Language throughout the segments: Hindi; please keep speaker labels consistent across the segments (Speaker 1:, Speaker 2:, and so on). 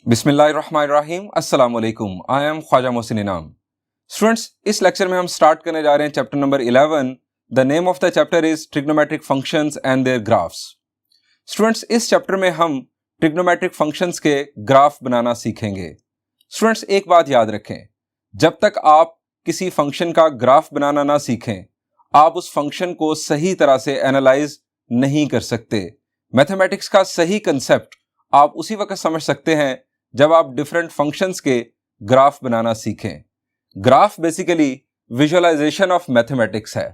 Speaker 1: बिस्मिल्लाहिर्रहमानिर्रहीम अस्सलाम वालेकुम। आई एम ख्वाजा मोहसिन इनाम। स्टूडेंट्स, इस लेक्चर में हम स्टार्ट करने जा रहे हैं chapter number 11। The name of the chapter is trigonometric functions and their graphs. Students, इस चैप्टर में हम ट्रिग्नोमेट्रिक फंक्शंस के ग्राफ बनाना सीखेंगे। स्टूडेंट्स, एक बात याद रखें, जब तक आप किसी फंक्शन का ग्राफ बनाना ना सीखें, आप उस फंक्शन को सही तरह से एनालाइज नहीं कर सकते। मैथमेटिक्स का सही कंसेप्ट आप उसी वक्त समझ सकते हैं जब आप डिफरेंट फंक्शंस के ग्राफ बनाना सीखें। Graph basically visualisation of mathematics है।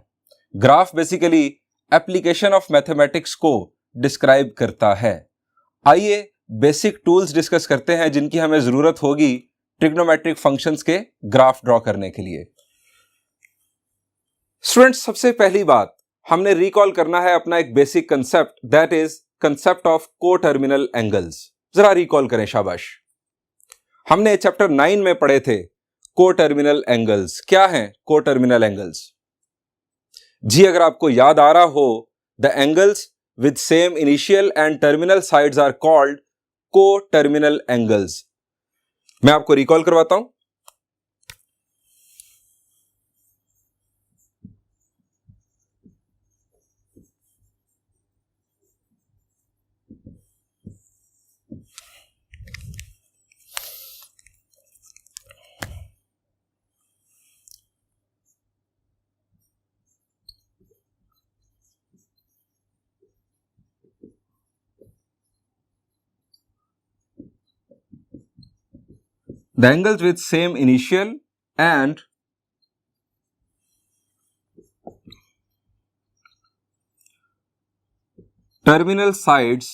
Speaker 1: Graph basically application of mathematics को डिस्क्राइब करता है। आइए बेसिक टूल्स डिस्कस करते हैं जिनकी हमें जरूरत होगी ट्रिग्नोमेट्रिक फंक्शंस के ग्राफ ड्रॉ करने के लिए। स्टूडेंट्स, सबसे पहली बात हमने रिकॉल करना है अपना एक basic concept, that is concept of को टर्मिनल एंगल्स। जरा रिकॉल करें, शाबाश। हमने चैप्टर 9 में पढ़े थे को टर्मिनल एंगल्स। क्या हैं को टर्मिनल एंगल्स? जी, अगर आपको याद आ रहा हो, the angles with same initial and terminal sides are called coterminal angles. मैं आपको रिकॉल करवाता हूं। The angles with same initial and terminal sides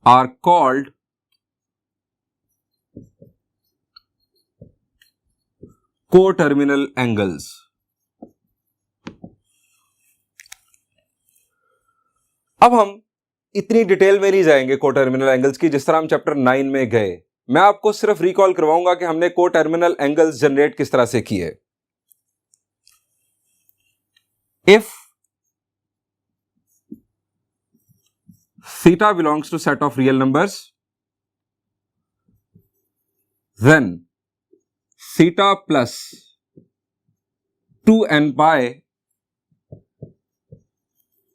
Speaker 1: are called co-terminal angles. अब हम इतनी डिटेल में नहीं जाएंगे को टर्मिनल एंगल्स की जिस तरह हम चैप्टर 9 में गए। मैं आपको सिर्फ रिकॉल करवाऊंगा कि हमने को टर्मिनल एंगल्स जनरेट किस तरह से किए। If theta belongs to set of real numbers, then theta plus 2n pi,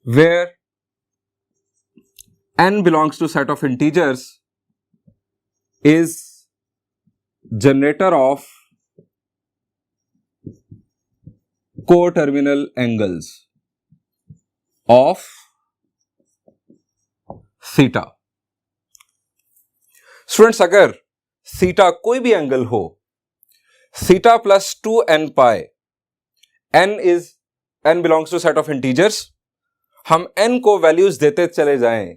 Speaker 1: where n belongs to set of integers, is generator of co-terminal angles of theta. Students, अगर थीटा कोई भी एंगल हो, theta plus 2n pi, n belongs to set of integers, हम n को वैल्यूज देते चले जाएं,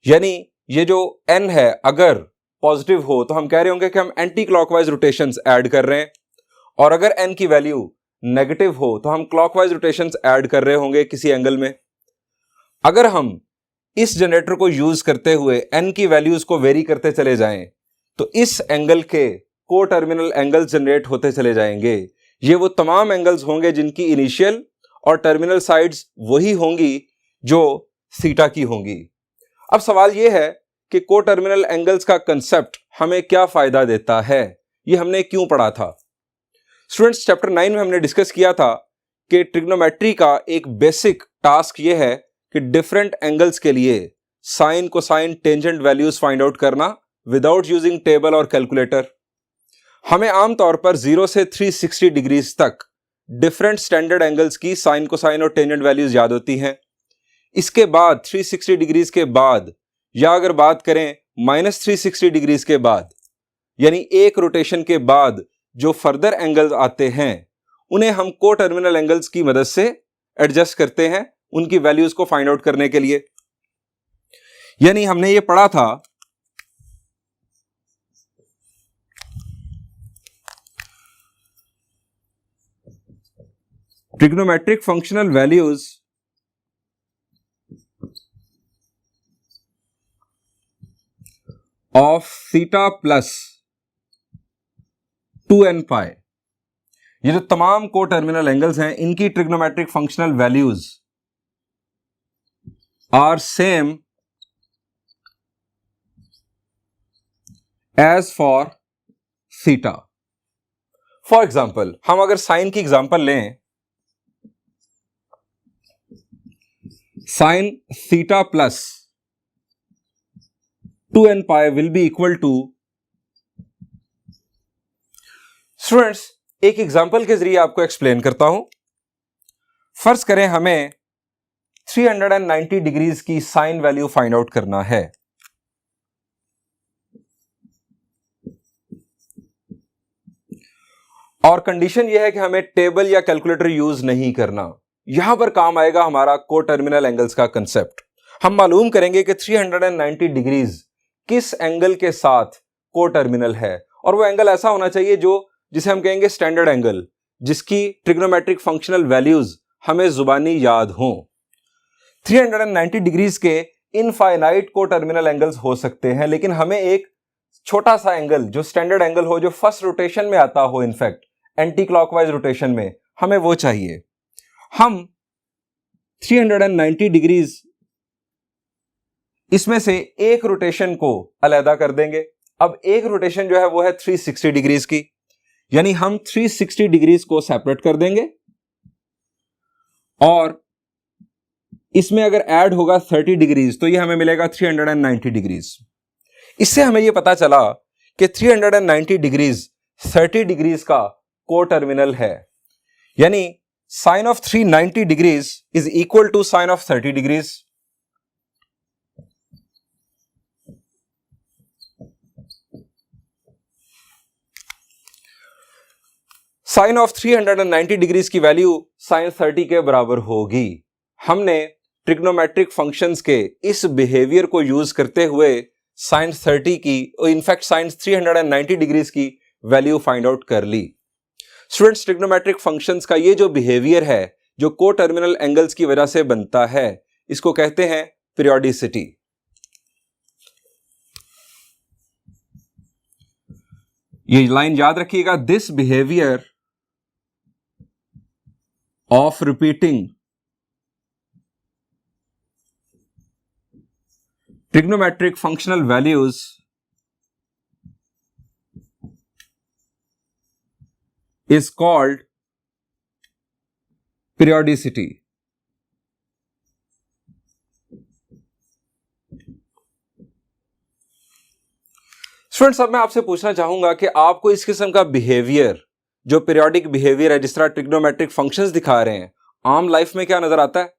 Speaker 1: यानी ये जो n है अगर पॉजिटिव हो तो हम कह रहे होंगे कि हम एंटी क्लॉकवाइज रोटेशंस ऐड कर रहे हैं, और अगर n की वैल्यू नेगेटिव हो तो हम क्लॉकवाइज रोटेशंस ऐड कर रहे होंगे किसी एंगल में। अगर हम इस जनरेटर को यूज करते हुए n की वैल्यूज को वेरी करते चले जाएं तो इस एंगल के को टर्मिनल एंगल्स जनरेट होते चले जाएंगे। ये वो तमाम एंगल्स होंगे जिनकी इनिशियल और टर्मिनल साइड्स वही होंगी जो थीटा की होंगी। अब सवाल यह है कि को टर्मिनल एंगल्स का कंसेप्ट हमें क्या फायदा देता है, ये हमने क्यों पढ़ा था? स्टूडेंट्स, चैप्टर 9 में हमने डिस्कस किया था कि ट्रिग्नोमेट्री का एक बेसिक टास्क यह है कि डिफरेंट एंगल्स के लिए sine, cosine, tangent values find out करना विदाउट यूजिंग टेबल और कैलकुलेटर। हमें आमतौर पर 0 से 360 डिग्रीज तक डिफरेंट स्टैंडर्ड एंगल्स की साइन, कोसाइन और टेंजेंट वैल्यूज याद होती हैं। इसके बाद 360 डिग्रीज के बाद, या अगर बात करें -360 डिग्रीज के बाद, यानी एक रोटेशन के बाद जो फर्दर एंगल्स आते हैं उन्हें हम को टर्मिनल एंगल्स की मदद से एडजस्ट करते हैं उनकी वैल्यूज को फाइंड आउट करने के लिए। यानी हमने ये पढ़ा था trigonometric functional values of theta plus 2n pi. ये जो तमाम को टर्मिनल एंगल्स हैं इनकी trigonometric functional values are same as for theta. For example, हम अगर साइन की एग्जाम्पल लें, sine theta plus 2n pi will be equal to. Students, एक एग्जाम्पल के जरिए आपको एक्सप्लेन करता हूं। फर्ज करें हमें 390 डिग्रीज की साइन वैल्यू फाइंड आउट करना है। और कंडीशन यह है कि हमें टेबल या कैलकुलेटर यूज नहीं करना। यहां पर काम आएगा हमारा को टर्मिनल एंगल्स का कंसेप्ट। हम मालूम करेंगे कि 390 डिग्रीज किस एंगल के साथ को टर्मिनल है, और वो एंगल ऐसा होना चाहिए जिसे हम कहेंगे स्टैंडर्ड एंगल, जिसकी ट्रिग्नोमेट्रिक फंक्शनल वैल्यूज हमें जुबानी याद हों। 390 डिग्रीज के इनफाइनाइट को टर्मिनल एंगल्स हो सकते हैं, लेकिन हमें एक छोटा सा एंगल जो स्टैंडर्ड एंगल हो, जो फर्स्ट रोटेशन में आता हो, इनफैक्ट एंटी क्लॉकवाइज रोटेशन में, हमें वो चाहिए। हम 390 डिग्रीज इसमें से एक रोटेशन को अलहदा कर देंगे। अब एक रोटेशन जो है वो है 360 डिग्रीज की, यानी हम 360 डिग्रीज को सेपरेट कर देंगे, और इसमें अगर ऐड होगा 30 डिग्रीज तो ये हमें मिलेगा 390 डिग्रीज। इससे हमें ये पता चला कि 390 डिग्रीज 30 डिग्रीज का को टर्मिनल है, यानी sine of 390 degrees is equal to sine of 30 degrees. Sine of 390 degrees की वैल्यू साइन 30 के बराबर होगी। हमने ट्रिग्नोमेट्रिक फंक्शंस के इस बिहेवियर को यूज करते हुए साइन 30 की, इनफैक्ट साइन 390 डिग्रीज की वैल्यू फाइंड आउट कर ली। स्टूडेंट्स, ट्रिग्नोमेट्रिक फंक्शंस का ये जो बिहेवियर है, जो को टर्मिनल एंगल्स की वजह से बनता है, इसको कहते हैं पीरियोडिसिटी। ये लाइन याद रखिएगा, this behaviour of repeating trigonometric functional values is called periodicity. Students, अब मैं आपसे पूछना चाहूंगा कि आपको इस किस्म का बिहेवियर, जो पीरियोडिक बिहेवियर है, जिस तरह ट्रिग्नोमेट्रिक फंक्शंस दिखा रहे हैं, आम लाइफ में क्या नजर आता है?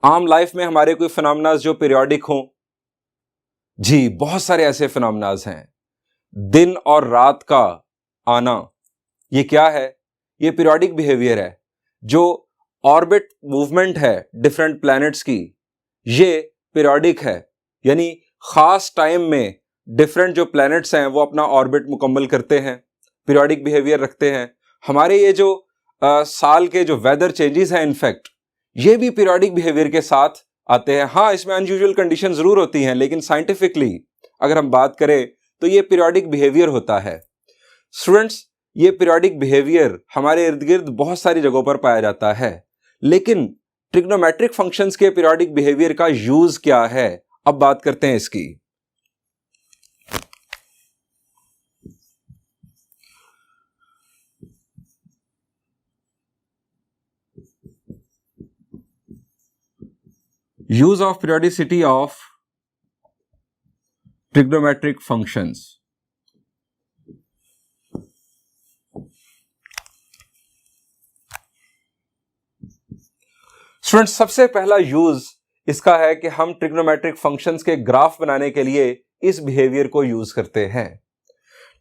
Speaker 1: आम लाइफ में हमारे कोई फिनोमेनास जो पीरियोडिक हों? जी, बहुत सारे ऐसे फिनोमेनास हैं। दिन और रात का आना, ये क्या है? ये पीरियोडिक बिहेवियर है। जो ऑर्बिट मूवमेंट है डिफरेंट प्लैनेट्स की, ये पीरियोडिक है, यानी खास टाइम में डिफरेंट जो प्लैनेट्स हैं वो अपना ऑर्बिट मुकम्मल करते हैं, पीरियोडिक बिहेवियर रखते हैं। हमारे ये जो साल के जो वेदर चेंजेस हैं, इनफैक्ट ये भी पीरियोडिक बिहेवियर के साथ आते हैं। हाँ, इसमें अनयूजुअल कंडीशन जरूर होती हैं, लेकिन साइंटिफिकली अगर हम बात करें तो ये पीरियोडिक बिहेवियर होता है। स्टूडेंट्स, ये पीरियोडिक बिहेवियर हमारे इर्द गिर्द बहुत सारी जगहों पर पाया जाता है, लेकिन ट्रिग्नोमेट्रिक फंक्शंस के पीरियोडिक बिहेवियर का यूज क्या है, अब बात करते हैं इसकी। Use of periodicity of trigonometric functions. Students, सबसे पहला यूज इसका है कि हम ट्रिग्नोमेट्रिक फंक्शंस के ग्राफ बनाने के लिए इस बिहेवियर को यूज करते हैं।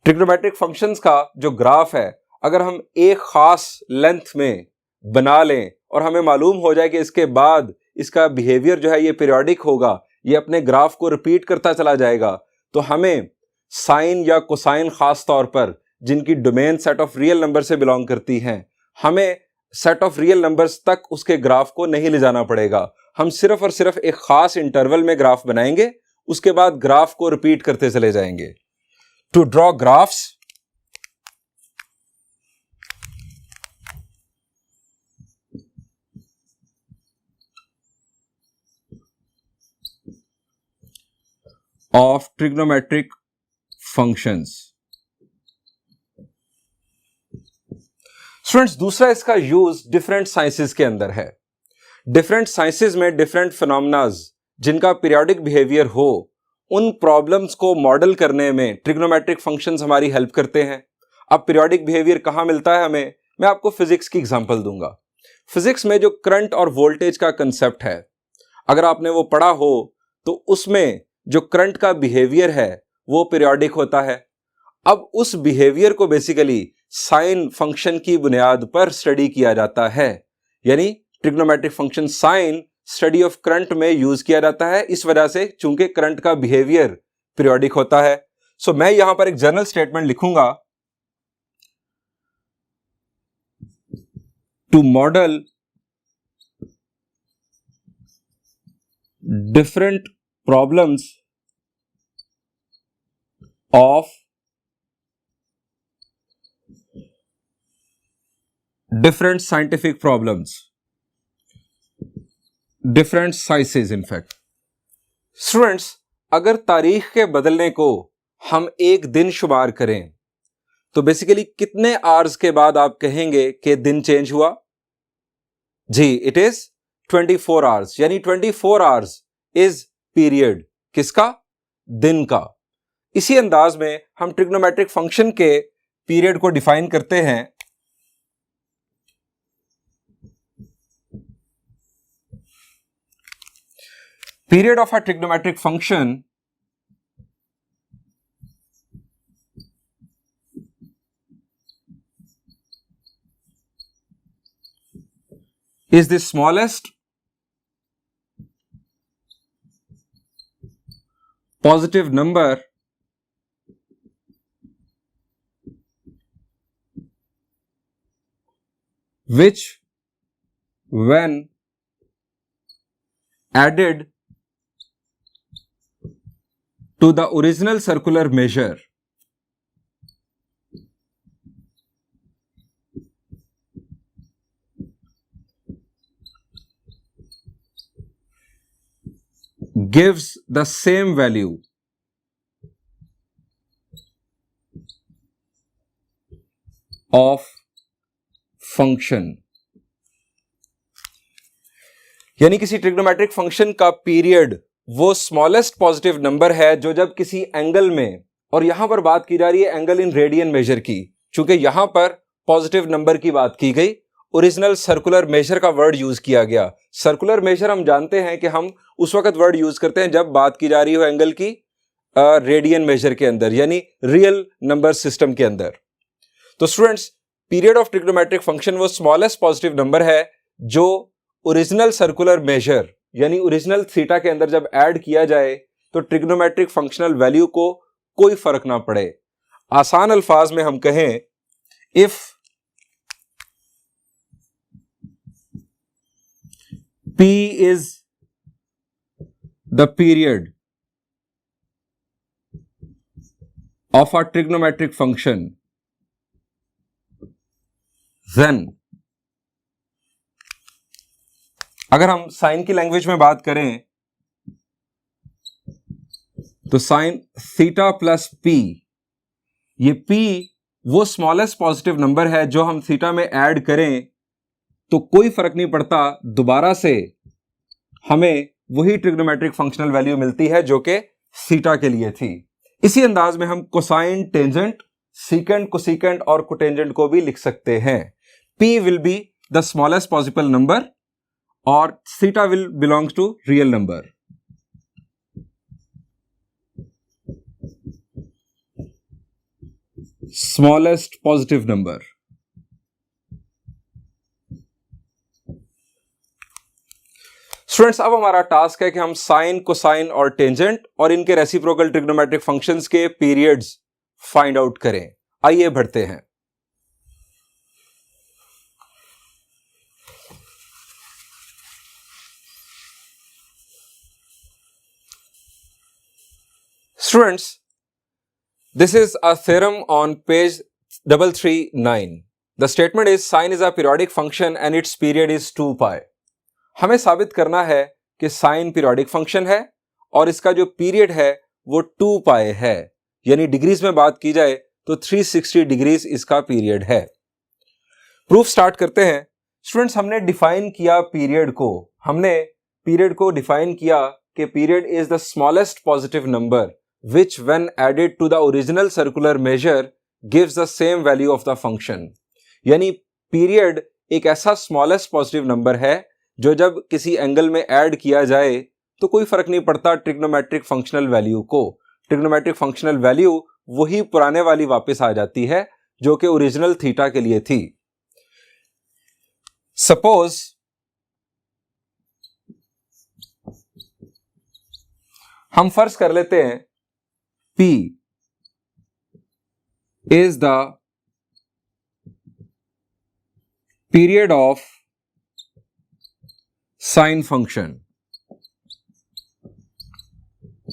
Speaker 1: ट्रिग्नोमेट्रिक फंक्शंस का जो ग्राफ है, अगर हम एक खास लेंथ में बना लें और हमें मालूम हो जाए कि इसके बाद इसका बिहेवियर जो है ये पीरियोडिक होगा, ये अपने ग्राफ को रिपीट करता चला जाएगा, तो हमें साइन या कोसाइन खास तौर पर, जिनकी domain set of real number से बिलोंग करती हैं, हमें सेट ऑफ रियल नंबर्स तक उसके ग्राफ को नहीं ले जाना पड़ेगा। हम सिर्फ और सिर्फ एक खास इंटरवल में ग्राफ बनाएंगे, उसके बाद ग्राफ को रिपीट करते चले जाएंगे। To draw graphs, of trigonometric functions. Students, दूसरा इसका यूज डिफरेंट साइंसेस के अंदर है। डिफरेंट साइंसेस में डिफरेंट फिनोमेनाज जिनका पीरियोडिक बिहेवियर हो, उन प्रॉब्लम्स को मॉडल करने में ट्रिग्नोमेट्रिक फंक्शंस हमारी हेल्प करते हैं। अब पीरियोडिक बिहेवियर कहां मिलता है हमें, मैं आपको फिजिक्स की एग्जांपल दूंगा। फिजिक्स में जो करंट और वोल्टेज का कंसेप्ट है, अगर आपने वो पढ़ा हो तो उसमें जो करंट का बिहेवियर है वो पीरियोडिक होता है। अब उस बिहेवियर को बेसिकली साइन फंक्शन की बुनियाद पर स्टडी किया जाता है, यानी trigonometric function sine study of current में यूज किया जाता है, इस वजह से चूंकि करंट का बिहेवियर पीरियोडिक होता है। सो मैं यहां पर एक जनरल स्टेटमेंट लिखूंगा, to model different problems of different scientific problems, different sciences in fact. Students, अगर तारीख के बदलने को हम एक दिन शुमार करें तो बेसिकली कितने आवर्स के बाद आप कहेंगे कि दिन चेंज हुआ? जी, इट इज 24 आवर्स, यानी 24 आवर्स इज पीरियड किसका? दिन का। इसी अंदाज में हम ट्रिग्नोमेट्रिक फंक्शन के पीरियड को डिफाइन करते हैं। Period of a trigonometric function is the smallest positive number which, when added to the original circular measure, gives the same value of function। यानी किसी ट्रिग्नोमेट्रिक फंक्शन का पीरियड वो स्मॉलेस्ट पॉजिटिव नंबर है जो जब किसी एंगल में, और यहां पर बात की जा रही है एंगल इन रेडियन मेजर की, चूंकि यहां पर पॉजिटिव नंबर की बात की गई, ओरिजिनल सर्कुलर मेजर का वर्ड यूज किया गया। सर्कुलर मेजर हम जानते हैं कि हम उस वक्त वर्ड यूज करते हैं जब बात की जा रही हो एंगल की रेडियन मेजर के अंदर, यानी रियल नंबर सिस्टम के अंदर। तो students, period of trigonometric function वो स्मॉलेस्ट पॉजिटिव नंबर है जो ओरिजिनल सर्कुलर मेजर यानी ओरिजिनल थीटा के अंदर जब ऐड किया जाए तो ट्रिग्नोमेट्रिक फंक्शनल वैल्यू को कोई फर्क ना पड़े। आसान अल्फाज में हम कहें, if P is the period of a trigonometric function, then अगर हम साइन की लैंग्वेज में बात करें तो साइन थीटा प्लस पी, ये पी वो स्मॉलेस्ट पॉजिटिव नंबर है जो हम थीटा में ऐड करें तो कोई फर्क नहीं पड़ता, दोबारा से हमें वही ट्रिग्नोमेट्रिक फंक्शनल वैल्यू मिलती है जो कि थीटा के लिए थी। इसी अंदाज में हम कोसाइन, टेंजेंट, सीकेंट, कोसीकेंट और कोटेंजेंट को भी लिख सकते हैं। P will be the smallest possible number और theta will belongs to real number. Smallest positive number. Students, अब हमारा टास्क है कि हम साइन, कोसाइन और टेंजेंट और इनके रेसिप्रोकल ट्रिग्नोमेट्रिक फंक्शंस के पीरियड्स फाइंड आउट करें। आइए बढ़ते हैं। Students, this is a theorem on page 339. The statement is sine is a periodic function and its period is 2 pi. हमें साबित करना है कि साइन पीरियोडिक फंक्शन है और इसका जो पीरियड है वो 2 पाई है। यानी डिग्रीज में बात की जाए तो 360 डिग्रीज इसका पीरियड है। प्रूफ स्टार्ट करते हैं। स्टूडेंट्स, हमने डिफाइन किया पीरियड को डिफाइन किया कि period is the smallest positive number which when added to the original circular measure gives the same value of the function। यानी पीरियड एक ऐसा स्मॉलेस्ट पॉजिटिव नंबर है जो जब किसी एंगल में ऐड किया जाए तो कोई फर्क नहीं पड़ता ट्रिग्नोमेट्रिक फंक्शनल वैल्यू को। ट्रिग्नोमेट्रिक फंक्शनल वैल्यू वही पुराने वाली वापस आ जाती है जो कि ओरिजिनल थीटा के लिए थी। सपोज हम फर्ज कर लेते हैं P is the period of sine function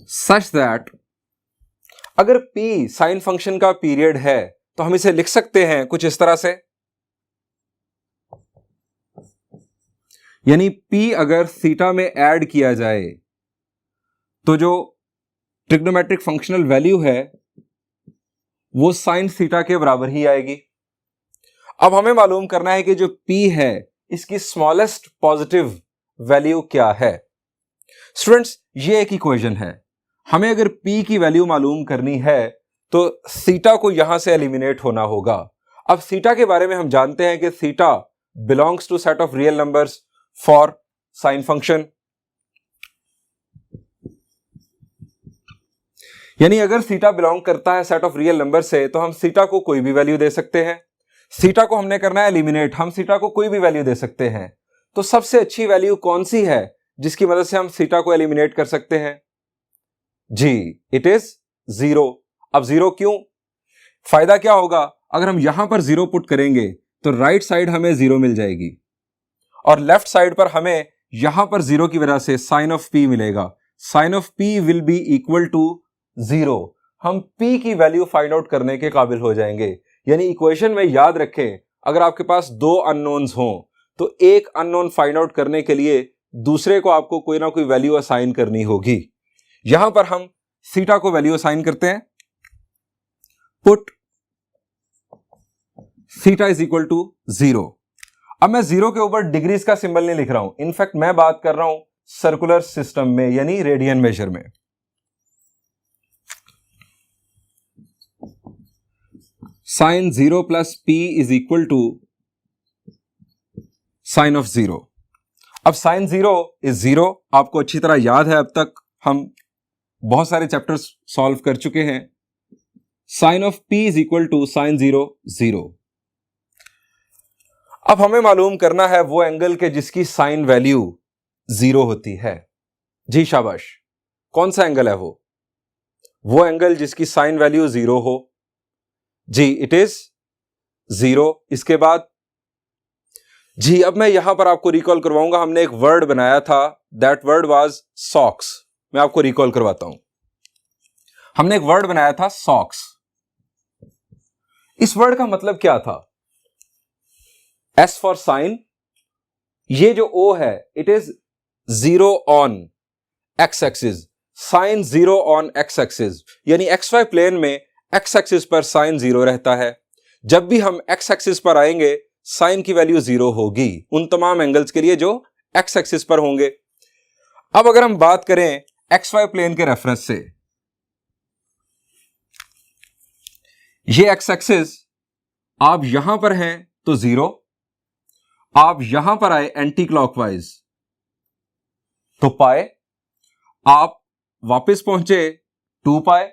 Speaker 1: such that अगर P साइन फंक्शन का पीरियड है तो हम इसे लिख सकते हैं कुछ इस तरह से, यानी P अगर थीटा में ऐड किया जाए तो जो ट्रिग्नोमेट्रिक फंक्शनल वैल्यू है वो साइन थीटा के बराबर ही आएगी। अब हमें मालूम करना है कि जो P है इसकी स्मॉलेस्ट पॉजिटिव वैल्यू क्या है। स्टूडेंट्स, ये एक इक्वेशन है। हमें अगर P की वैल्यू मालूम करनी है तो थीटा को यहां से एलिमिनेट होना होगा। अब थीटा के बारे में हम जानते हैं कि theta belongs to set of real numbers for sine function. यानी अगर थीटा बिलोंग करता है सेट ऑफ रियल नंबर से तो हम थीटा को कोई भी वैल्यू दे सकते हैं। थीटा को हमने करना है एलिमिनेट, हम थीटा को कोई भी वैल्यू दे सकते हैं। तो सबसे अच्छी वैल्यू कौन सी है जिसकी मदद से हम थीटा को एलिमिनेट कर सकते हैं? जी, इट इज 0। अब 0 क्यों? फायदा क्या होगा? अगर हम यहां पर 0 पुट करेंगे तो राइट साइड हमें 0 मिल जाएगी और लेफ्ट साइड पर हमें यहां पर 0 की वजह से साइन ऑफ P मिलेगा। Sine of P will be equal to 0। हम P की वैल्यू फाइंड आउट करने के काबिल हो जाएंगे। यानी इक्वेशन में याद रखें, अगर आपके पास 2 अननोन्स हों तो एक अननोन फाइंड आउट करने के लिए दूसरे को आपको कोई ना कोई वैल्यू असाइन करनी होगी। यहां पर हम थीटा को वैल्यू असाइन करते हैं। Put theta is equal to 0। अब मैं 0 के ऊपर डिग्रीज का सिंबल नहीं लिख रहा हूं, इनफैक्ट मैं बात कर रहा हूं सर्कुलर सिस्टम में यानी रेडियन मेजर में। Sine 0 plus P is equal to sine of 0। अब साइन 0 इज 0 आपको अच्छी तरह याद है, अब तक हम बहुत सारे चैप्टर्स सॉल्व कर चुके हैं। Sine of P is equal to sine 0 0। अब हमें मालूम करना है वो एंगल के जिसकी साइन वैल्यू 0 होती है। जी शाबाश, कौन सा एंगल है वो एंगल जिसकी साइन वैल्यू 0 हो। जी, इट इज 0। इसके बाद जी, अब मैं यहां पर आपको रिकॉल करवाऊंगा, हमने एक वर्ड बनाया था, दैट वर्ड वाज सॉक्स। मैं आपको रिकॉल करवाता हूं। हमने एक वर्ड बनाया था सॉक्स। इस वर्ड का मतलब क्या था? S फॉर साइन, ये जो O है it is 0 on x axis, sine 0 on x axis, यानी XY प्लेन में एक्स एक्सिस पर साइन 0 रहता है। जब भी हम एक्स एक्सिस पर आएंगे साइन की वैल्यू 0 होगी उन तमाम एंगल्स के लिए जो एक्स एक्सिस पर होंगे। अब अगर हम बात करें XY प्लेन के रेफरेंस से, ये एक्स एक्सिस आप यहां पर हैं तो 0, आप यहां पर आए एंटी क्लॉकवाइज तो पाए, आप वापस पहुंचे 2 पाए,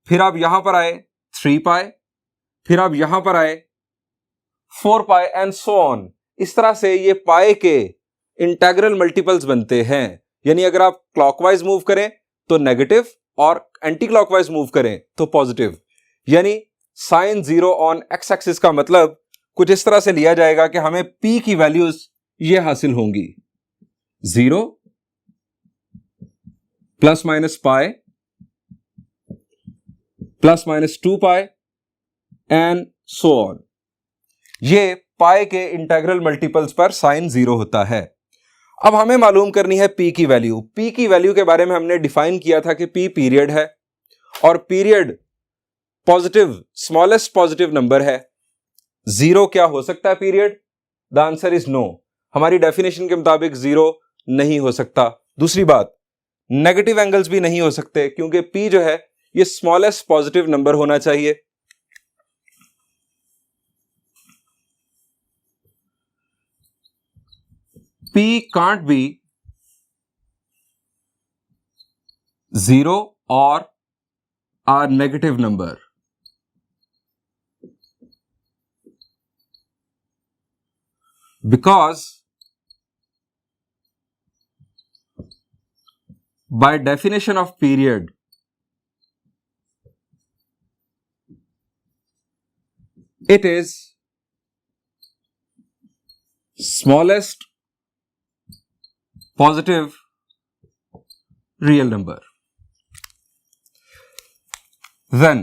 Speaker 1: फिर आप यहां पर आए 3 पाए, फिर आप यहां पर आए 4 पाए एंड सो ऑन। इस तरह से ये पाए के इंटेग्रल मल्टीपल्स बनते हैं। यानी अगर आप क्लॉकवाइज मूव करें तो नेगेटिव और एंटी क्लॉकवाइज मूव करें तो पॉजिटिव। यानी साइन 0 ऑन एक्स एक्सिस का मतलब कुछ इस तरह से लिया जाएगा कि हमें P की वैल्यूज ये हासिल होंगी 0 plus minus pi plus minus 2 पाए एंड सो ऑन। ये पाए के इंटेग्रल मल्टीपल्स पर साइन 0 होता है। अब हमें मालूम करनी है P की वैल्यू। P की वैल्यू के बारे में हमने डिफाइन किया था कि P पीरियड है और period positive smallest positive number है, 0 क्या हो सकता है period? The answer is no. हमारी डेफिनेशन के मुताबिक 0 नहीं हो सकता। दूसरी बात, नेगेटिव एंगल्स भी नहीं हो सकते क्योंकि P जो है ये स्मॉलेस्ट पॉजिटिव नंबर होना चाहिए। P can't be 0 or a negative number because by definition of period it is smallest positive real number. Then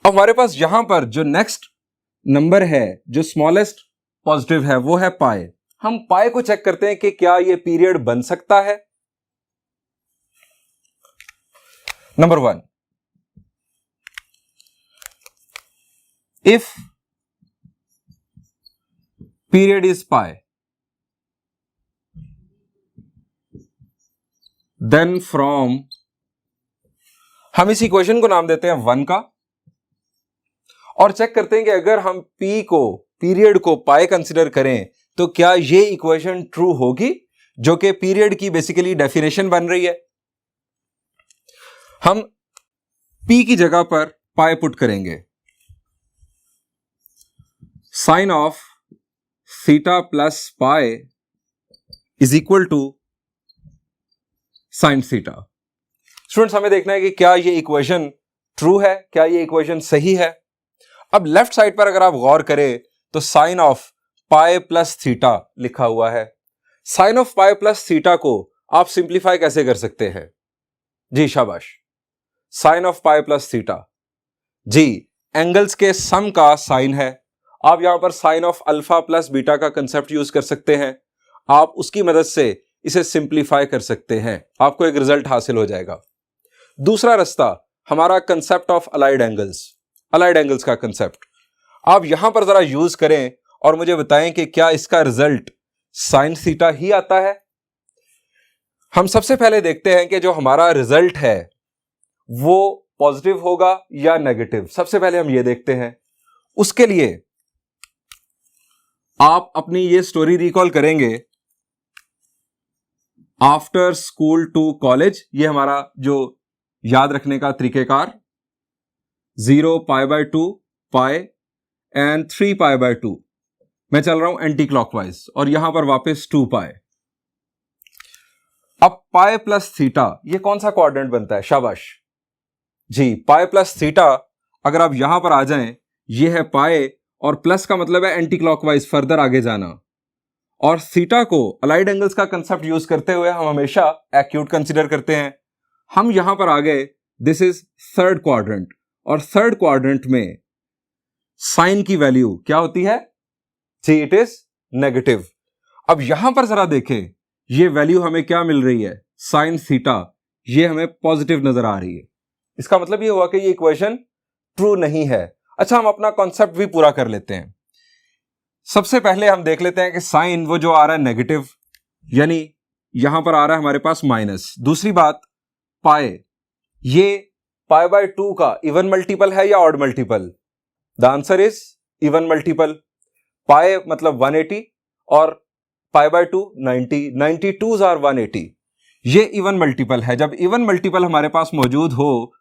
Speaker 1: अब हमारे पास यहां पर जो नेक्स्ट नंबर है जो स्मॉलेस्ट पॉजिटिव है वो है पाई। हम पाई को चेक करते हैं कि क्या ये पीरियड बन सकता है। Number 1, if period is pi then from, हम इस इक्वेशन को नाम देते हैं 1 का और चेक करते हैं कि अगर हम P को पीरियड को पाई कंसिडर करें तो क्या ये इक्वेशन ट्रू होगी, जो कि पीरियड की बेसिकली डेफिनेशन बन रही है। हम P की जगह पर पाई पुट करेंगे, sine of theta plus pi is equal to sine theta. Students हमें देखना है कि क्या ये इक्वेशन ट्रू है, क्या ये इक्वेशन सही है। अब लेफ्ट साइड पर अगर आप गौर करें तो sine of pi plus theta लिखा हुआ है। Sine of pi plus theta को आप सिंप्लीफाई कैसे कर सकते हैं? जी शाबाश, sine of pi plus theta, जी एंगल्स के सम का साइन है। आप यहां पर sine of alpha plus beta का कंसेप्ट यूज कर सकते हैं, आप उसकी मदद से इसे सिंप्लीफाई कर सकते हैं, आपको एक रिजल्ट हासिल हो जाएगा। दूसरा रास्ता हमारा कंसेप्ट ऑफ अलाइड एंगल्स का कंसेप्ट आप यहां पर जरा यूज करें और मुझे बताएं कि क्या इसका रिजल्ट साइन थीटा ही आता है। हम सबसे पहले देखते हैं कि जो हमारा रिजल्ट है वो पॉजिटिव होगा या नेगेटिव, सबसे पहले हम ये देखते हैं। उसके लिए आप अपनी ये स्टोरी रिकॉल करेंगे, आफ्टर स्कूल टू कॉलेज, ये हमारा जो याद रखने का तरीकेकार, 0 pi by 2 pi and 3 pi by 2, मैं चल रहा हूं एंटी क्लॉकवाइज और यहां पर वापस 2 पाई। अब पाई प्लस थीटा ये कौन सा क्वाड्रेंट बनता है? शाबाश जी, पाई प्लस थीटा अगर आप यहां पर आ जाएं, ये है पाई और प्लस का मतलब है एंटी क्लॉकवाइज फर्दर आगे जाना, और थीटा को अलाइड एंगल्स का कंसेप्ट यूज करते हुए हम हमेशा एक्यूट कंसीडर करते हैं। हम यहां पर आ गए, दिस इज थर्ड क्वाड्रेंट और थर्ड क्वाड्रेंट में साइन की वैल्यू क्या होती है? जी इट इज नेगेटिव। अब यहां पर जरा देखें, ये वैल्यू हमें क्या मिल रही है? साइन थीटा, ये हमें पॉजिटिव नजर आ रही है। इसका मतलब ये हुआ कि ये इक्वेशन ट्रू नहीं है। अच्छा, हम अपना कॉन्सेप्ट भी पूरा कर लेते हैं। सबसे पहले हम देख लेते हैं कि साइन वो जो आ रहा है नेगेटिव, यानी यहां पर आ रहा है हमारे पास माइनस। दूसरी बात, पाई, ये पाई बाय 2 का इवन मल्टीपल है या odd multiple? The answer is even multiple. Pi मतलब 180 और पाई बाय 2 90, 92s आर 180, ये इवन मल्टीपल है। जब इवन मल्टीपल हमारे पास मौजूद हो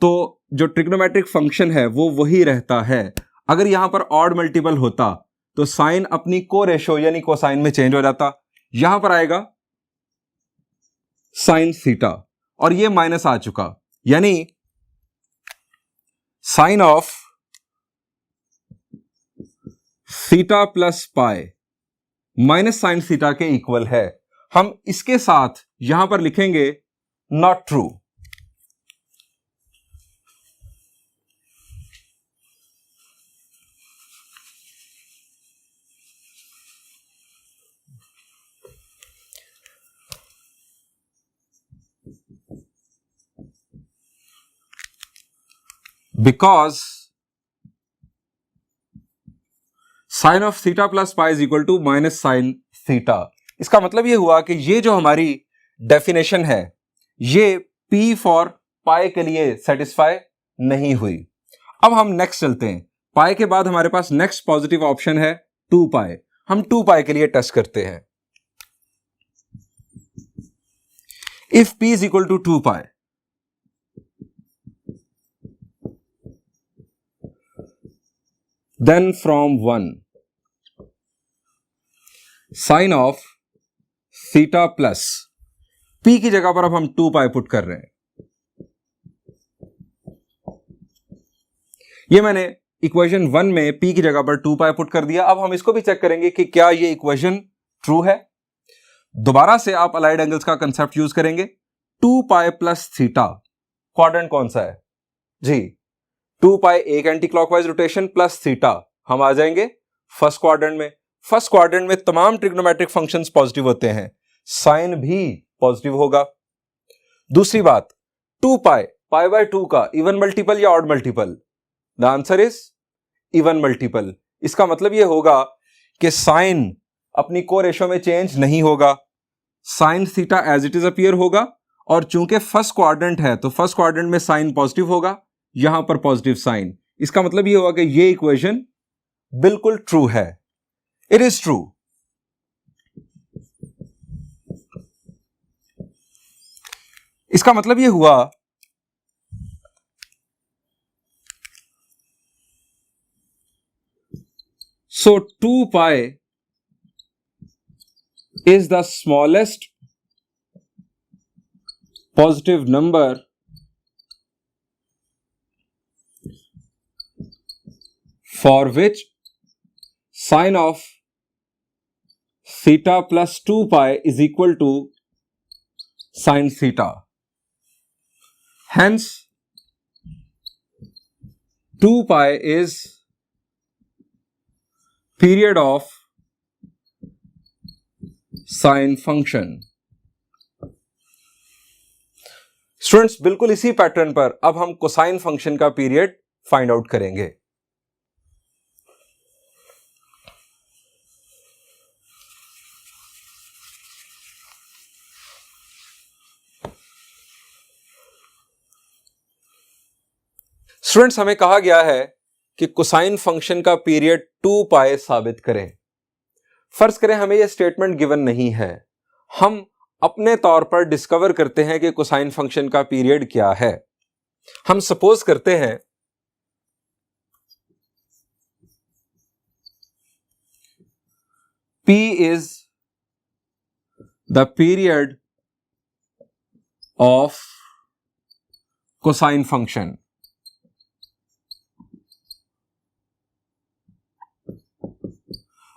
Speaker 1: तो जो ट्रिग्नोमेट्रिक फंक्शन है वो वही रहता है। अगर यहां पर ऑड मल्टीपल होता तो साइन अपनी को रेशो यानी कोसाइन में चेंज हो जाता, यहां पर आएगा साइन थीटा और ये माइनस आ चुका, यानी sine of theta plus pi minus sine theta के इक्वल है। हम इसके साथ यहां पर लिखेंगे not true. Because sine of theta plus pi is equal to minus sine theta. इसका मतलब ये हुआ कि ये जो हमारी डेफिनेशन है ये P फॉर पाई के लिए सेटिस्फाई नहीं हुई। अब हम नेक्स्ट चलते हैं। पाई के बाद हमारे पास नेक्स्ट पॉजिटिव ऑप्शन है 2 पाई। हम 2 पाई के लिए टेस्ट करते हैं। If P is equal to 2 pi, then from 1 sin of theta plus P की जगह पर अब हम 2 पाई पुट कर रहे हैं। ये मैंने इक्वेशन 1 में P की जगह पर 2 पाई पुट कर दिया। अब हम इसको भी चेक करेंगे कि क्या ये इक्वेशन ट्रू है। दोबारा से आप अलाइड एंगल्स का कंसेप्ट यूज करेंगे। 2 पाई प्लस थीटा, क्वाड्रेंट कौन सा है जी? 2 पाई एक anti clockwise rotation plus theta, हम आ जाएंगे फर्स्ट क्वाड्रेंट में। फर्स्ट क्वाड्रेंट में तमाम ट्रिग्नोमेट्रिक फंक्शंस पॉजिटिव होते हैं, साइन भी पॉजिटिव होगा। दूसरी बात, 2 पाई पाई बाय 2 का इवन मल्टीपल या odd multiple? The answer is even multiple. इसका मतलब यह होगा कि साइन अपनी को रेशो में चेंज नहीं होगा, sine theta as it is appear होगा। और चूंकि फर्स्ट क्वाड्रेंट है तो फर्स्ट क्वाड्रेंट में साइन पॉजिटिव होगा, यहां पर पॉजिटिव साइन। इसका मतलब यह होगा कि यह इक्वेशन बिल्कुल ट्रू है। It is true. इसका मतलब यह हुआ so 2 pi is the smallest positive number for which sine of theta plus 2 pi is equal to sine theta. Hence 2 pi is period of sine function. Students, बिल्कुल इसी पैटर्न पर अब हम कोसाइन फंक्शन का पीरियड फाइंड आउट करेंगे। स्टूडेंट्स, हमें कहा गया है कि कोसाइन फंक्शन का पीरियड 2 पाई साबित करें। फर्ज करें हमें यह स्टेटमेंट गिवन नहीं है, हम अपने तौर पर डिस्कवर करते हैं कि कोसाइन फंक्शन का पीरियड क्या है। हम सपोज करते हैं P is the period of cosine function.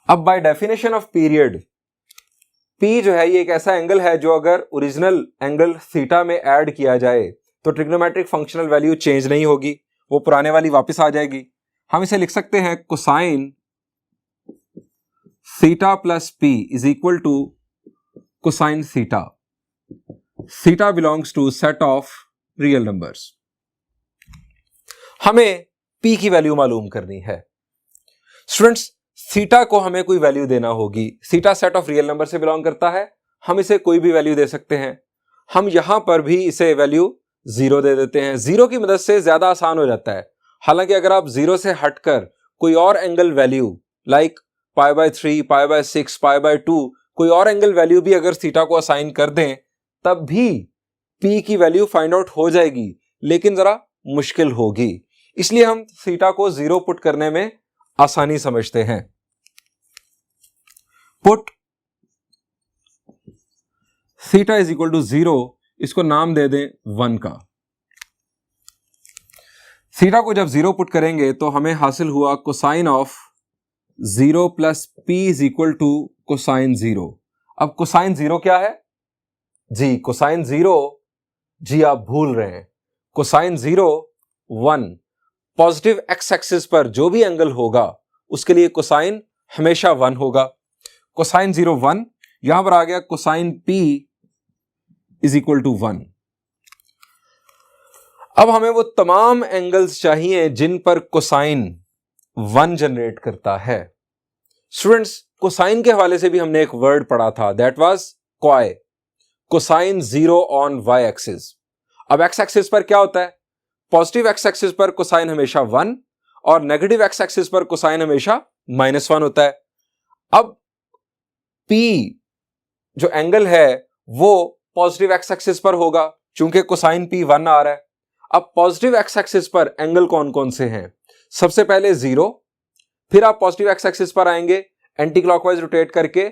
Speaker 1: अब by definition of period P जो है ये एक ऐसा एंगल है जो अगर ओरिजिनल एंगल थीटा में ऐड किया जाए तो ट्रिग्नोमेट्रिक फंक्शनल वैल्यू चेंज नहीं होगी, वो पुराने वाली वापस आ जाएगी। हम इसे लिख सकते हैं cosine theta plus P is equal to cosine theta. Theta belongs to set of real numbers. हमें P की वैल्यू मालूम करनी है। स्टूडेंट्स, थीटा को हमें कोई वैल्यू देना होगी। Theta set of real number से बिलोंग करता है, हम इसे कोई भी वैल्यू दे सकते हैं। हम यहां पर भी इसे वैल्यू 0 दे देते हैं। 0 की मदद से ज्यादा आसान हो जाता है। हालांकि अगर आप 0 से हटकर कोई और angle value like pi by 3, pi by 6, pi by 2 कोई और एंगल वैल्यू भी अगर थीटा को असाइन कर दें तब भी P की वैल्यू फाइंड आउट हो जाएगी, लेकिन जरा मुश्किल होगी। इसलिए हम थीटा को 0 पुट करने में आसानी समझते हैं। Put theta is equal to 0, इसको नाम दे दें 1 का। थीटा को जब 0 पुट करेंगे तो हमें हासिल हुआ cosine of 0 plus P is equal to cosine 0। अब कोसाइन 0 क्या है जी? कोसाइन 0 जी आप भूल रहे हैं। कोसाइन 0 1, पॉजिटिव एक्स एक्सिस पर जो भी एंगल होगा उसके लिए कोसाइन हमेशा 1 होगा। कोसाइन 0 1, यहां पर आ गया cosine P is equal to 1। अब हमें वो तमाम एंगल्स चाहिए जिन पर कोसाइन 1 जनरेट करता है। स्टूडेंट्स, कोसाइन के हवाले से भी हमने एक वर्ड पढ़ा था, that was coy, cosine 0 on y axis. अब एक्स एक्सिस पर क्या होता है? पॉजिटिव एक्स एक्सिस पर कोसाइन हमेशा 1 और नेगेटिव एक्स एक्सिस पर कोसाइन हमेशा -1 होता है। अब P जो एंगल है वो पॉजिटिव एक्स एक्सिस पर होगा, चूंकि कोसाइन P 1 आ रहा है। अब पॉजिटिव एक्स एक्सिस पर एंगल कौन कौन से हैं? सबसे पहले 0, फिर आप पॉजिटिव एक्स एक्सिस पर आएंगे एंटी क्लॉकवाइज रोटेट करके,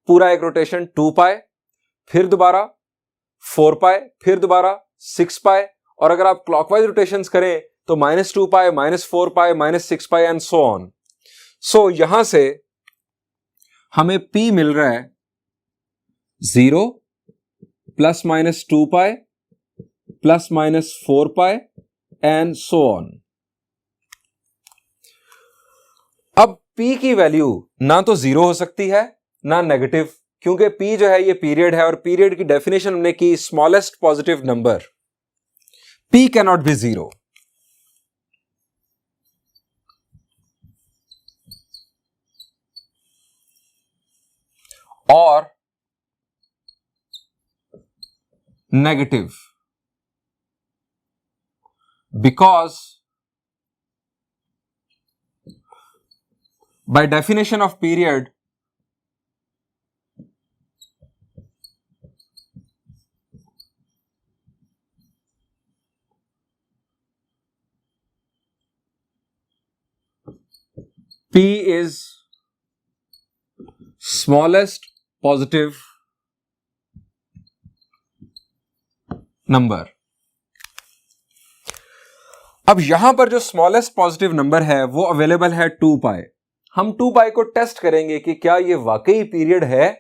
Speaker 1: पूरा एक रोटेशन 2 पाई, फिर दोबारा 4 पाई, फिर दोबारा 6 पाई, और अगर आप क्लॉकवाइज रोटेशंस करें तो -2 पाई, -4 पाई, -6 पाई एंड सो ऑन। सो यहां से हमें P मिल रहा है 0 +-2 पाई +-4 पाई एंड सो ऑन। अब P की वैल्यू ना तो 0 हो सकती है ना नेगेटिव, क्योंकि P जो है ये पीरियड है और पीरियड की डेफिनेशन हमने की smallest positive number. P cannot be 0। और negative, because by definition of period P is smallest positive number। अब यहां पर जो स्मॉलेस्ट पॉजिटिव नंबर है वो अवेलेबल है 2 पाई। हम 2 पाई को टेस्ट करेंगे कि क्या ये वाकई पीरियड है।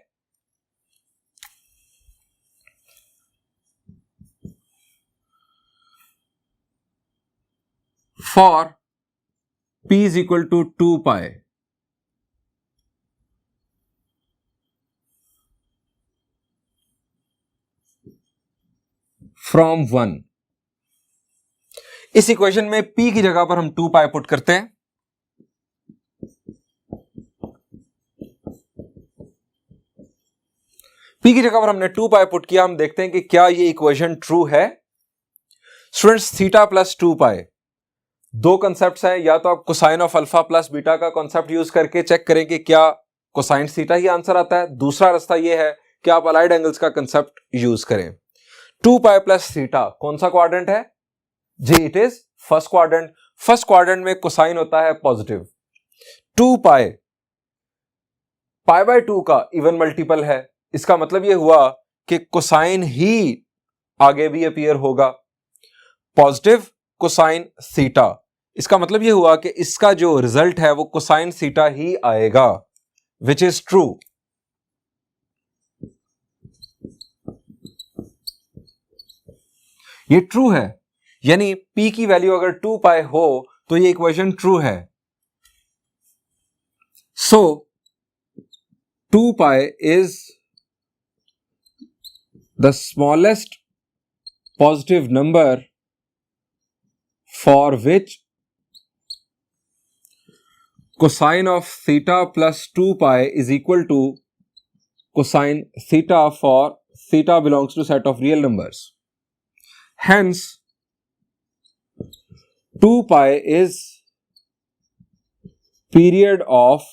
Speaker 1: For P is equal to 2 pi from 1। इस इक्वेशन में P की जगह पर हम 2 पाई पुट करते हैं। P की जगह पर हमने 2 पाई पुट किया। हम देखते हैं कि क्या ये इक्वेशन ट्रू है। स्टूडेंट्स, थीटा प्लस 2 पाई, दो कंसेप्ट हैं। या तो आप cosine of alpha plus beta का कॉन्सेप्ट यूज करके चेक करें कि क्या कोसाइन थीटा ही आंसर आता है। दूसरा रास्ता यह है कि आप अलाइड एंगल्स का कंसेप्ट यूज करें। 2 पाई प्लस थीटा कौन सा क्वाड्रेंट है जी? It is first quadrant. First quadrant में कोसाइन होता है पॉजिटिव। 2 पाई बाय 2 का इवन मल्टीपल है। इसका मतलब यह हुआ कि कोसाइन ही आगे भी अपीयर होगा, पॉजिटिव कोसाइन थीटा। इसका मतलब यह हुआ कि इसका जो रिजल्ट है वो कोसाइन थीटा ही आएगा, विच इज ट्रू। ये ट्रू है, यानी P की वैल्यू अगर 2 पाई हो तो ये इक्वेशन ट्रू है। सो 2 pi is the smallest positive number for which cosine of theta plus 2 pi is equal to cosine theta for theta belongs to set of real numbers. Hence, 2 pi is period of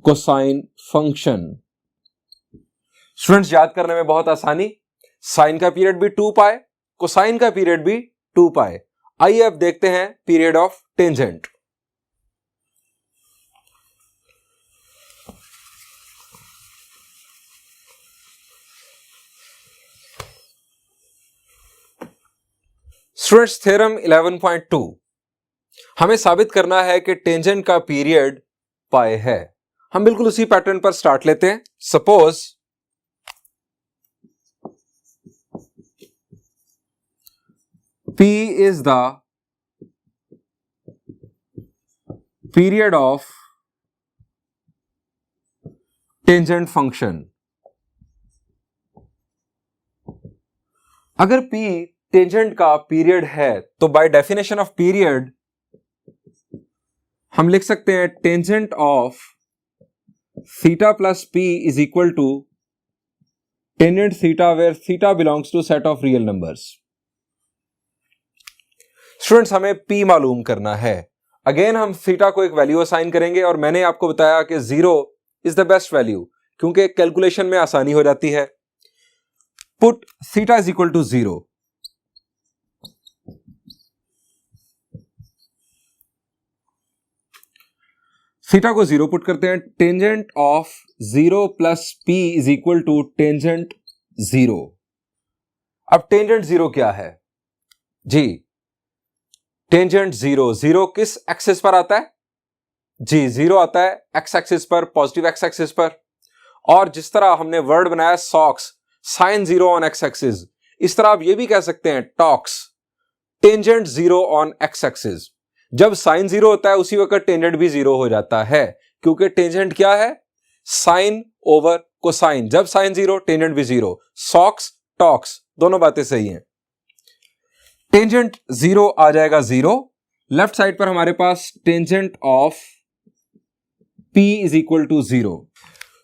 Speaker 1: cosine function. Students, याद करने में बहुत आसानी, साइन का पीरियड भी 2 पाई, कोसाइन का पीरियड भी 2 पाई। आइए अब देखते हैं period of tangent. Students, theorem 11.2 हमें साबित करना है कि टेंजेंट का पीरियड पाई है। हम बिल्कुल उसी पैटर्न पर स्टार्ट लेते हैं। Suppose P is the period of tangent function। अगर P टेंजेंट का पीरियड है, तो बाय डेफिनेशन ऑफ पीरियड हम लिख सकते हैं tangent of theta plus P is equal to tangent theta where theta belongs to set of real numbers. Students, हमें पी मालूम करना है। अगेन हम थीटा को एक वैल्यू असाइन करेंगे और मैंने आपको बताया कि 0 इज द बेस्ट वैल्यू, क्योंकि कैलकुलेशन में आसानी हो जाती है। Put theta is equal to 0। Theta को 0 पुट करते हैं। Tangent of 0 plus P is equal to tangent 0। अब टेंजेंट 0 क्या है जी? टेंजेंट 0, 0 किस एक्सिस पर आता है जी? 0 आता है एक्स एक्सिस पर, पॉजिटिव एक्स एक्सिस पर। और जिस तरह हमने वर्ड बनाया socks, sine 0 on x axis, इस तरह आप ये भी कह सकते हैं tox, tangent 0 on x axis. जब साइन 0 होता है उसी वक्त टेंजेंट भी 0 हो जाता है, क्योंकि टेंजेंट क्या है? Sine over cosine. जब साइन 0 टेंजेंट भी 0। सॉक्स टॉक्स दोनों बातें सही हैं। टेंजेंट 0 आ जाएगा 0। लेफ्ट साइड पर हमारे पास tangent of P is equal to 0।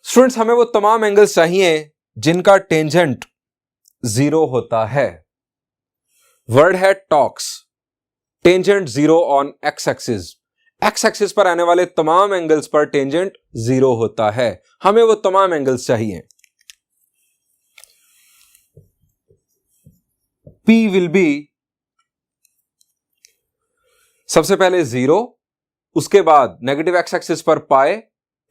Speaker 1: Students, हमें वो तमाम एंगल्स चाहिए जिनका टेंजेंट 0 होता है। वर्ड है talks, tangent 0 on x axis. X axis पर आने वाले तमाम एंगल्स पर टेंजेंट 0 होता है। हमें वो तमाम एंगल्स चाहिए। P विल बी सबसे पहले 0, उसके बाद नेगेटिव एक्स एक्सिस पर पाए,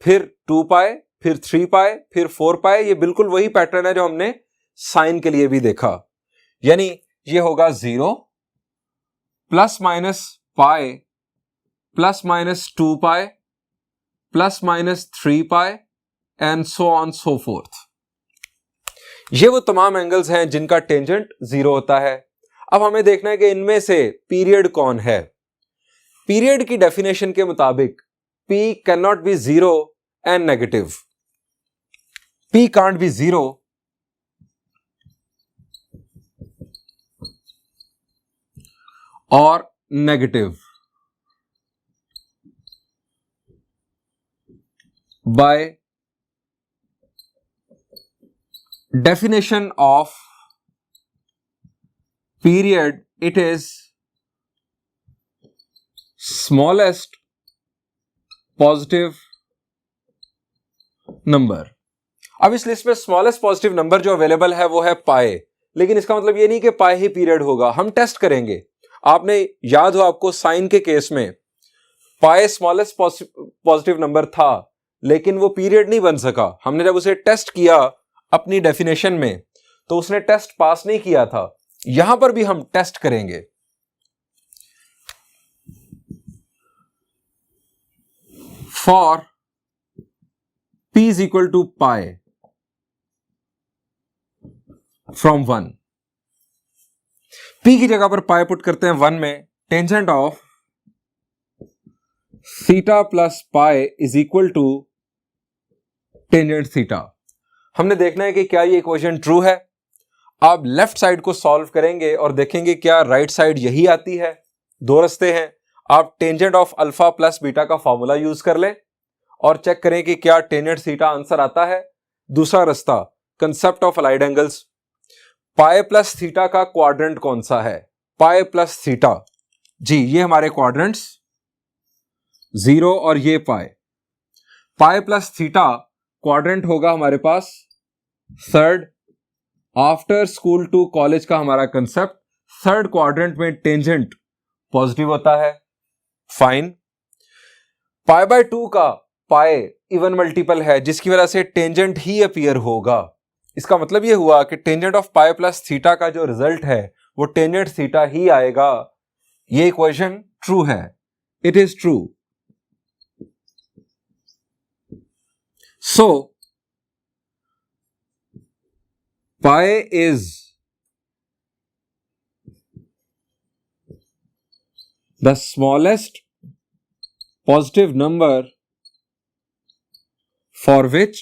Speaker 1: फिर 2 पाए, फिर 3 पाए, फिर 4 पाए। ये बिल्कुल वही पैटर्न है जो हमने साइन के लिए भी देखा। यानी ये होगा 0 plus minus pi plus minus 2 pi plus minus 3 पाए and so on so fourth. ये वो तमाम एंगल्स हैं जिनका टेंजेंट 0 होता है। अब हमें देखना है कि इनमें से पीरियड कौन है। पीरियड की डेफिनेशन के मुताबिक P can not be 0 and negative. P can't be 0 और negative by definition of period it is smallest positive number. अब इस लिस्ट में स्मॉलेस्ट पॉजिटिव नंबर जो अवेलेबल है वो है पाए, लेकिन इसका मतलब ये नहीं कि पाए ही पीरियड होगा। हम टेस्ट करेंगे। आपने याद हो आपको साइन के केस में पाए स्मॉलेस्ट पॉजिटिव नंबर था, लेकिन वो पीरियड नहीं बन सका। हमने जब उसे टेस्ट किया अपनी डेफिनेशन में तो उसने टेस्ट पास नहीं किया था। यहां पर भी हम टेस्ट करेंगे। For P is equal to pi from 1, P की जगह पर पाई पुट करते हैं 1 में। Tangent of theta plus pi is equal to tangent theta. हमने देखना है कि क्या ये इक्वेशन ट्रू है। आप लेफ्ट साइड को सॉल्व करेंगे और देखेंगे क्या राइट साइड यही आती है। दो रास्ते हैं। आप tangent of alpha plus beta का फॉर्मूला यूज कर लें और चेक करें कि क्या टेंजेंट थीटा आंसर आता है। दूसरा रास्ता concept of allied angles. Pi plus theta का क्वाड्रेंट कौन सा है? पाई प्लस थीटा जी, ये हमारे क्वाड्रेंट्स 0 और ये pi. Pi plus theta quadrant होगा हमारे पास third. After school to college का हमारा कंसेप्ट, थर्ड क्वाड्रेंट में टेंजेंट पॉजिटिव होता है। फाइन। पाई बाय 2 का पाई इवन मल्टीपल है, जिसकी वजह से टेंजेंट ही अपीयर होगा। इसका मतलब यह हुआ कि tangent of pi plus theta का जो रिजल्ट है वो टेंजेंट थीटा ही आएगा। ये इक्वेशन ट्रू है। It is true. So pi is the smallest positive number for which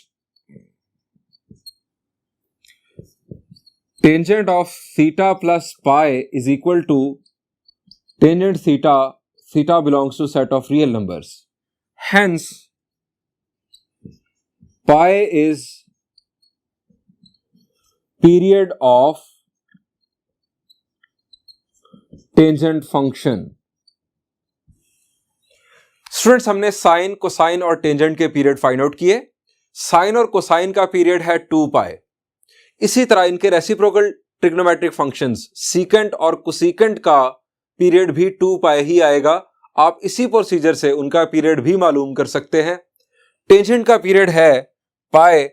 Speaker 1: tangent of theta plus pi is equal to tangent theta, theta belongs to set of real numbers. Hence, pi is period of tangent function. Students, हमने साइन, कोसाइन और टेंजेंट के पीरियड फाइंड आउट किए. साइन और कोसाइन का पीरियड है 2 पाई. इसी तरह इनके रेसिप्रोकल ट्रिग्नोमेट्रिक फंक्शंस सीकेंट और कोसीकेंट का पीरियड भी 2 पाई ही आएगा. आप इसी प्रोसीजर से उनका पीरियड भी मालूम कर सकते हैं. टेंजेंट का पीरियड है पाई.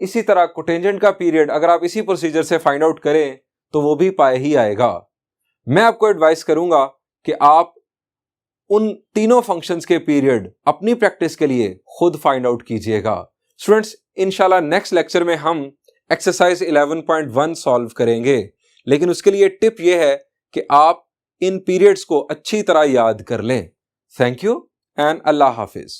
Speaker 1: इसी तरह कोटेंजेंट का पीरियड अगर आप इसी प्रोसीजर से फाइंड आउट करें तो वो भी पाई ही आएगा. मैं आपको एडवाइस करूंगा कि आप उन तीनों फंक्शंस के पीरियड अपनी प्रैक्टिस के लिए खुद फाइंड आउट कीजिएगा. स्टूडेंट्स, इंशाल्लाह नेक्स्ट लेक्चर में हम एक्सरसाइज 11.1 सॉल्व करेंगे. लेकिन उसके लिए टिप यह है कि आप इन पीरियड्स को अच्छी तरह याद कर लें. Thank you and Allah Hafiz.